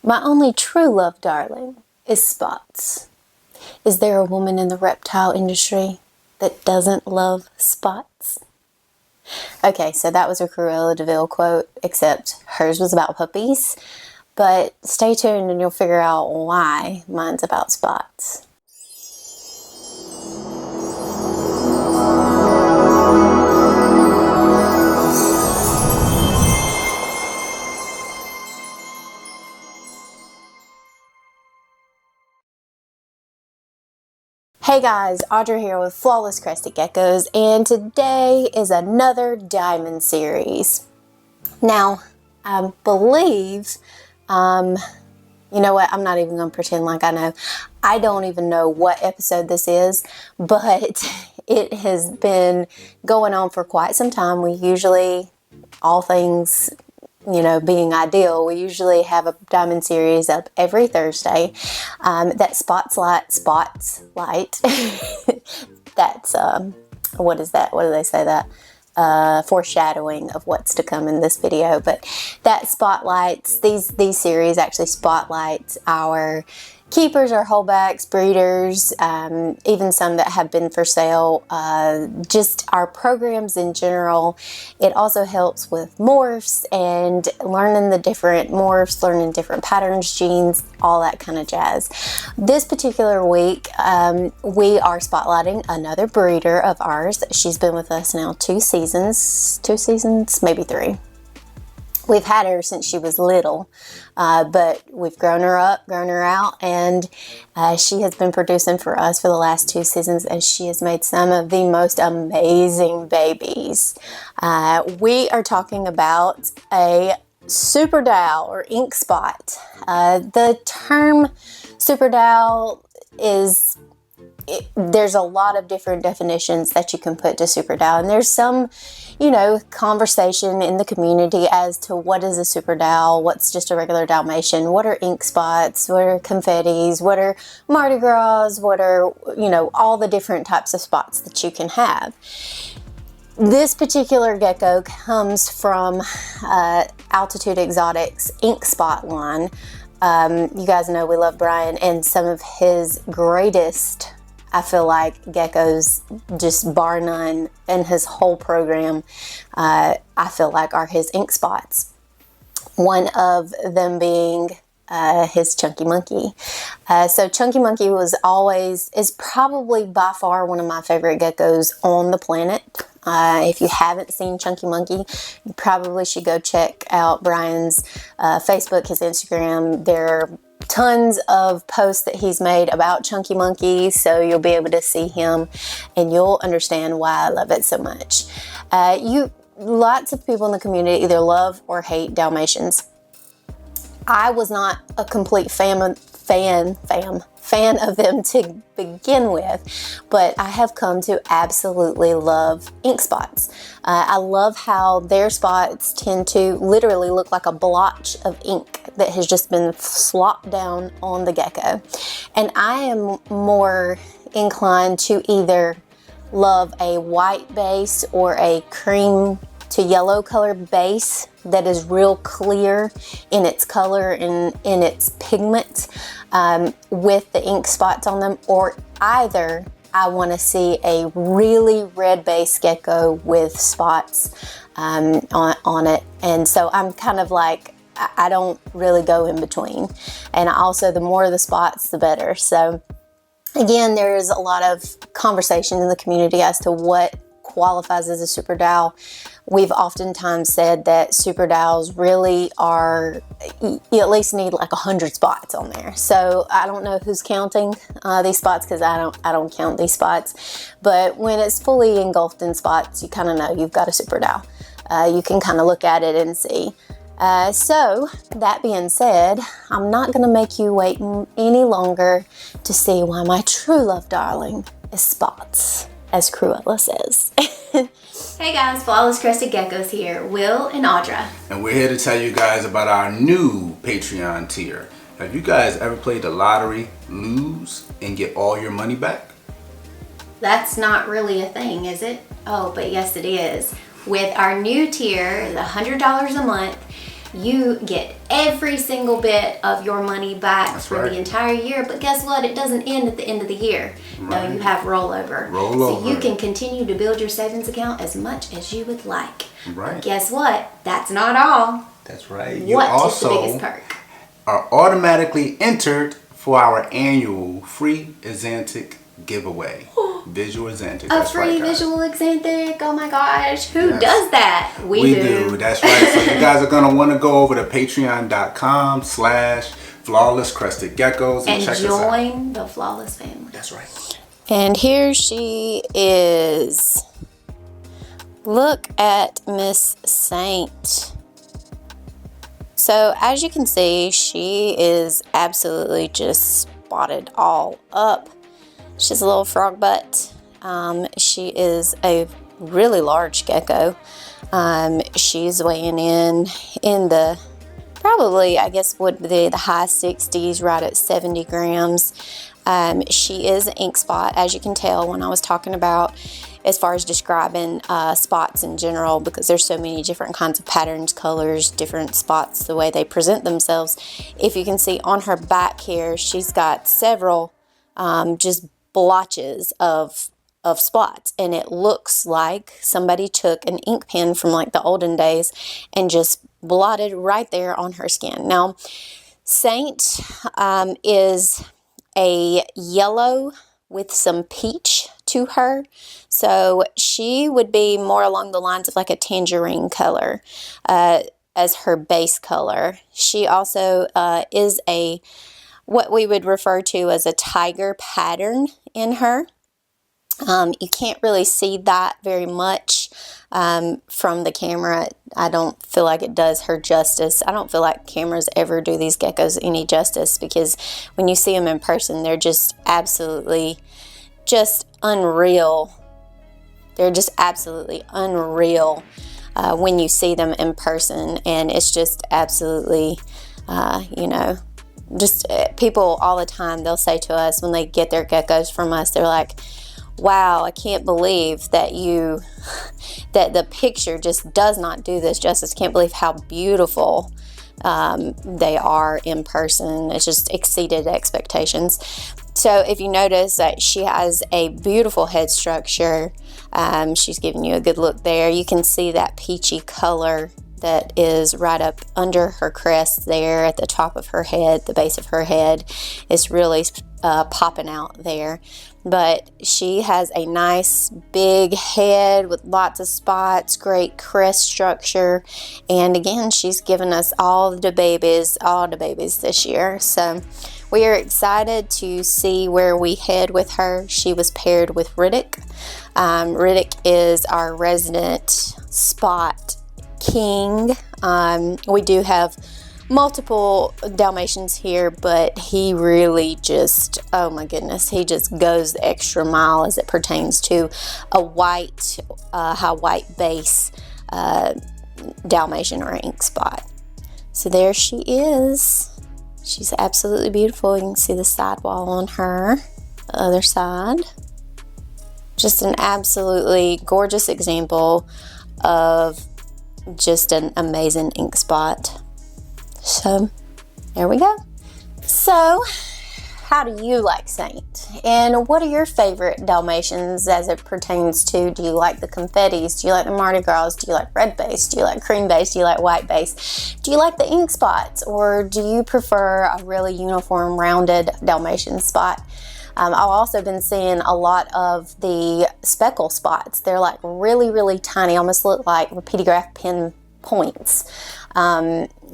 My only true love, darling, is spots. Is there a woman in the reptile industry that doesn't love spots? Okay, so that was a Cruella de Vil quote, except hers was about puppies. But stay tuned and you'll figure out why mine's about spots. Hey guys, Audra here with Flawless Crested Geckos, and today is another diamond series. Now, I believe, you know what, I'm not even going to pretend like I know. I don't even know what episode this is, but it has been going on for quite some time. We usually, all things being ideal, we usually have a diamond series up every Thursday that spotlight. That's what is that? What do they say that? Foreshadowing of what's to come in this video, but that spotlights these series actually spotlights our keepers, our holdbacks, breeders, even some that have been for sale, just our programs in general. It also helps with morphs and learning the different morphs, learning different patterns, genes, all that kind of jazz. This particular week, we are spotlighting another breeder of ours. She's been with us now 2 seasons, maybe 3. We've had her since she was little, but we've grown her up, grown her out, and she has been producing for us for the last 2 seasons, and she has made some of the most amazing babies. We are talking about a super dowel or ink spot. The term super dowel is... there's a lot of different definitions that you can put to super dowel, and there's some conversation in the community as to what is a super dowel, what's just a regular Dalmatian, what are ink spots, what are confettis, what are Mardi Gras, what are all the different types of spots that you can have. This particular gecko comes from Altitude Exotics ink spot line. You guys know we love Brian, and some of his greatest, I feel like, geckos, just bar none, in his whole program, I feel like are his ink spots. One of them being his Chunky Monkey. So Chunky Monkey is probably by far one of my favorite geckos on the planet. If you haven't seen Chunky Monkey, you probably should go check out Brian's Facebook, his Instagram. There are tons of posts that he's made about Chunky Monkey, so you'll be able to see him and you'll understand why I love it so much. Lots of people in the community either love or hate Dalmatians. I was not a complete fan of them to begin with, but I have come to absolutely love ink spots. I love how their spots tend to literally look like a blotch of ink that has just been slopped down on the gecko. And I am more inclined to either love a white base or a cream to yellow color base that is real clear in its color and in its pigment, with the ink spots on them, or either I want to see a really red base gecko with spots on it. And so I'm kind of like, I don't really go in between. And also, the more of the spots, the better. So again, there's a lot of conversation in the community as to what qualifies as a super dowel. We've oftentimes said that super dowels really are, you at least need like 100 spots on there. So I don't know who's counting these spots, because I don't count these spots. But when it's fully engulfed in spots, you kind of know you've got a super dowel. You can kind of look at it and see. So that being said, I'm not going to make you wait any longer to see why my true love, darling, is spots, as Cruella says. Hey guys, Flawless Crested Geckos here, Will and Audra. And we're here to tell you guys about our new Patreon tier. Have you guys ever played the lottery, lose, and get all your money back? That's not really a thing, is it? Oh, but yes it is. With our new tier, the $100 a month, you get every single bit of your money back That's for right. the entire year. But guess what? It doesn't end at the end of the year. Right. No, you have rollover. Rollover. So you can continue to build your savings account as much as you would like. Right. But guess what? That's not all. That's right. You What is also the biggest perk? are automatically entered for our annual free Exantic giveaway. Visual Exantic. A That's free right, guys. visual Exantic. Oh my gosh. Who Yes. does that? We do. That's right. So you guys are going to want to go over to patreon.com/flawless Crested Geckos and check us out. join the Flawless family. That's right. And here she is. Look at Miss Saint. So as you can see, she is absolutely just spotted all up. She's a little frog butt. She is a really large gecko. She's weighing in the probably, I guess, would be the high 60s, right at 70 grams. She is an ink spot, as you can tell when I was talking about as far as describing spots in general, because there's so many different kinds of patterns, colors, different spots, the way they present themselves. If you can see on her back here, she's got several just blotches of spots, and it looks like somebody took an ink pen from like the olden days and just blotted right there on her skin. Now, Saint is a yellow with some peach to her, so she would be more along the lines of like a tangerine color as her base color. She also is a what we would refer to as a tiger pattern in her. You can't really see that very much from the camera. I don't feel like it does her justice. I don't feel like cameras ever do these geckos any justice, because when you see them in person, they're just absolutely just unreal. They're just absolutely unreal when you see them in person, and it's just absolutely, just people all the time, they'll say to us when they get their geckos from us, they're like, wow, I can't believe that the picture just does not do this justice. Can't believe how beautiful they are in person. It's just exceeded expectations. So if you notice that she has a beautiful head structure, she's giving you a good look there. You can see that peachy color that is right up under her crest there at the top of her head, the base of her head. It's really popping out there. But she has a nice big head with lots of spots, great crest structure. And again, she's given us all the babies this year. So we are excited to see where we head with her. She was paired with Riddick. Riddick is our resident spot king. We do have multiple Dalmatians here, but he really just, oh my goodness, he just goes the extra mile as it pertains to a white, high white base Dalmatian or ink spot. So there she is. She's absolutely beautiful. You can see the sidewall on her, the other side. Just an absolutely gorgeous example of just an amazing ink spot. So there we go. So how do you like Saint? And what are your favorite Dalmatians as it pertains to, do you like the confettis? Do you like the Mardi Gras? Do you like red base? Do you like cream base? Do you like white base? Do you like the ink spots? Or do you prefer a really uniform rounded Dalmatian spot? I've also been seeing a lot of the speckle spots. They're like really, really tiny, almost look like repeatograph pen points.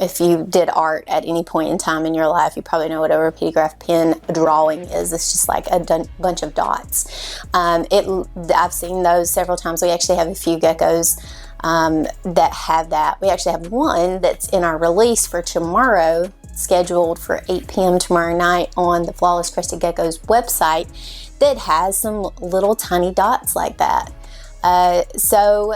If you did art at any point in time in your life, you probably know what a repeatograph pen drawing is. It's just like a bunch of dots. I've seen those several times. We actually have a few geckos that have that. We actually have one that's in our release for tomorrow, scheduled for 8 p.m. tomorrow night on the Flawless Crested Geckos website, that has some little tiny dots like that. So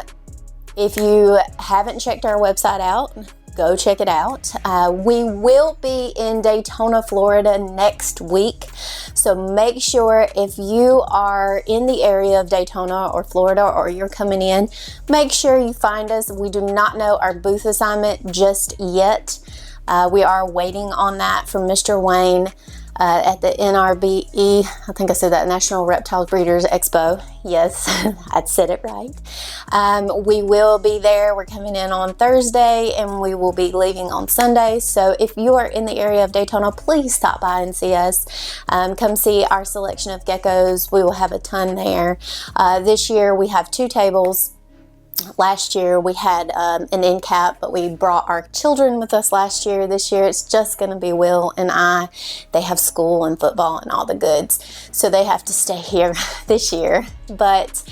if you haven't checked our website out, go check it out. We will be in Daytona, Florida next week. So make sure if you are in the area of Daytona or Florida, or you're coming in, make sure you find us. We do not know our booth assignment just yet. We are waiting on that from Mr. Wayne at the NRBE. I think I said that, National Reptile Breeders Expo. Yes, I said it right. We will be there. We're coming in on Thursday and we will be leaving on Sunday. So if you are in the area of Daytona, please stop by and see us. Come see our selection of geckos. We will have a ton there. This year we have 2 tables. Last year we had an end cap, but we brought our children with us last year. This year it's just going to be Will and I. They have school and football and all the goods, so they have to stay here this year. But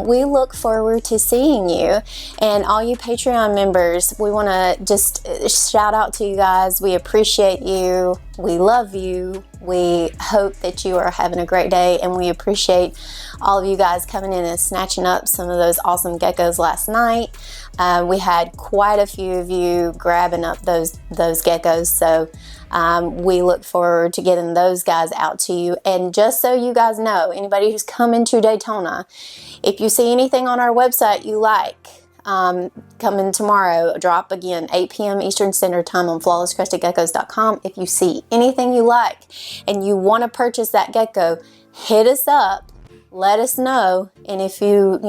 we look forward to seeing you. And all you Patreon members, we want to just shout out to you guys. We appreciate you. We love you. We hope that you are having a great day, and we appreciate all of you guys coming in and snatching up some of those awesome geckos last night. We had quite a few of you grabbing up those geckos, so we look forward to getting those guys out to you. And just so you guys know, anybody who's coming to Daytona, if you see anything on our website you like, coming tomorrow, drop again 8 p.m. Eastern Standard Time on flawlesscrestedgeckos.com. If you see anything you like and you want to purchase that gecko, hit us up, let us know. And if you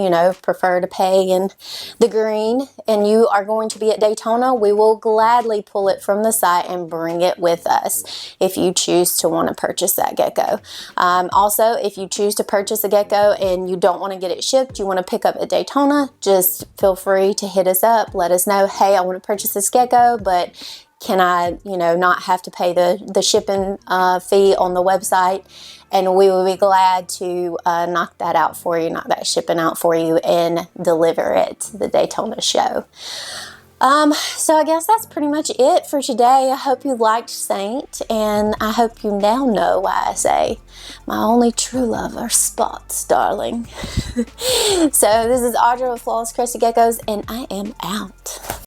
prefer to pay in the green and you are going to be at Daytona, we will gladly pull it from the site and bring it with us if you choose to want to purchase that gecko. Also, if you choose to purchase a gecko and you don't want to get it shipped, you want to pick up at Daytona, just feel free to hit us up. Let us know, hey, I want to purchase this gecko, but can I, not have to pay the shipping fee on the website? And we will be glad to knock that shipping out for you and deliver it to the Daytona show. So I guess that's pretty much it for today. I hope you liked Saint, and I hope you now know why I say my only true love are spots, darling. So this is Audra with Flawless Crested Geckos, and I am out.